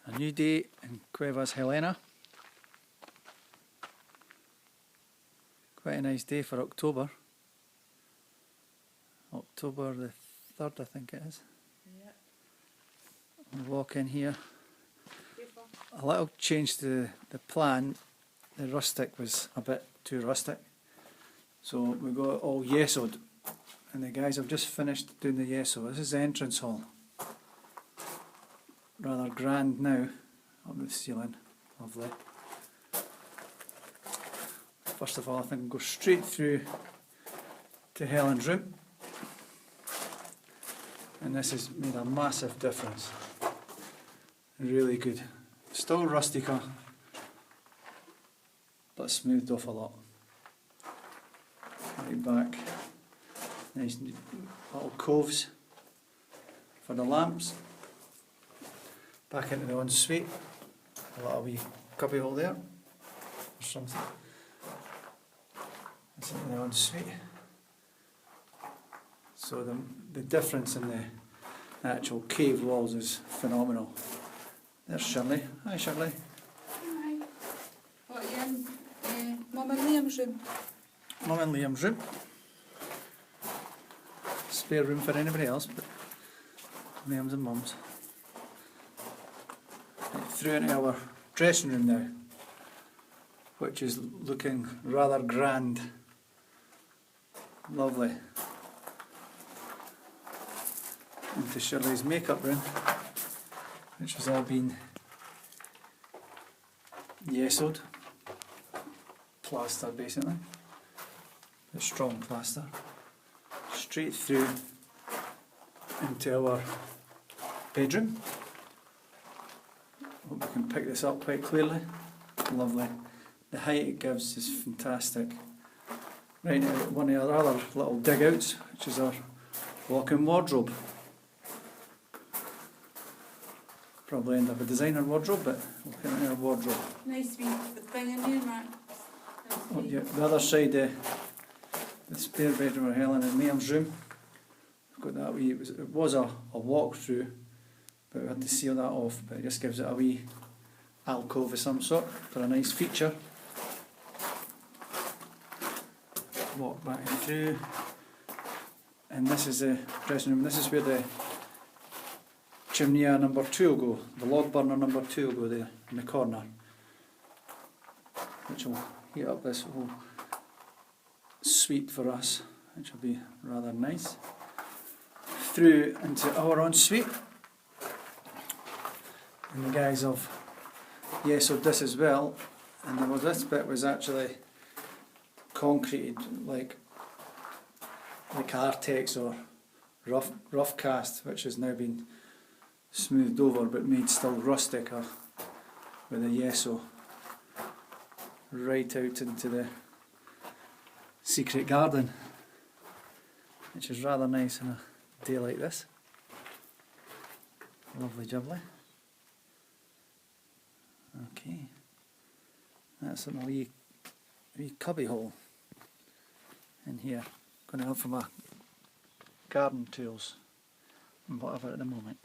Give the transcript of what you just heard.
A new day in Cuevas Helena. Quite a nice day for October. October the 3rd, I think it is. Yep. We'll walk in here. Beautiful. A little change to the plan. The rustic was a bit too rustic. So we got all yesoed. And the guys have just finished doing the yeso. This is the entrance hall. Rather grand now, up the ceiling. Lovely. First of all, I think we'll go straight through to Helen's room. And this has made a massive difference. Really good. Still rustica, but smoothed off a lot. Right back. Nice little coves for the lamps. Back into the ensuite. A little wee cubby hole there. Or something. That's into the ensuite. So the difference in the actual cave walls is phenomenal. There's Shirley. Hi Shirley. Hi. What, you in Mum and Liam's room? Mum and Liam's room. Spare room for anybody else, but Liam's and Mum's. Right, through into our dressing room now, which is looking rather grand. Lovely. Into Shirley's makeup room, which has all been yesoed, plastered basically, a strong plaster. Straight through into our bedroom. Hope we can pick this up quite clearly. Lovely. The height it gives is fantastic. Right now, one of our other little dig-outs, which is our walk-in wardrobe. Probably end up a designer wardrobe, but we'll put it in our wardrobe. Nice wee thing in here, Max. Oh, yeah, the other side, the spare bedroom of Helen and Liam's room. We've got that wee. It was a walk-through, but we had to seal that off. But it just gives it a wee alcove of some sort for a nice feature. Walk back through, and this is the dressing room. This is where the chimney number 2 will go. The log burner number 2 will go there in the corner, which will heat up this whole suite for us, which will be rather nice. Through into our ensuite, and the guys have yesoed this as well. And this bit was actually concreted like Artex or rough cast, which has now been smoothed over but made still rustic with a yeso right out into the secret garden, which is rather nice on a day like this. Lovely jubbly. Okay, that's a wee cubby hole in here. Going to help for my garden tools and whatever at the moment.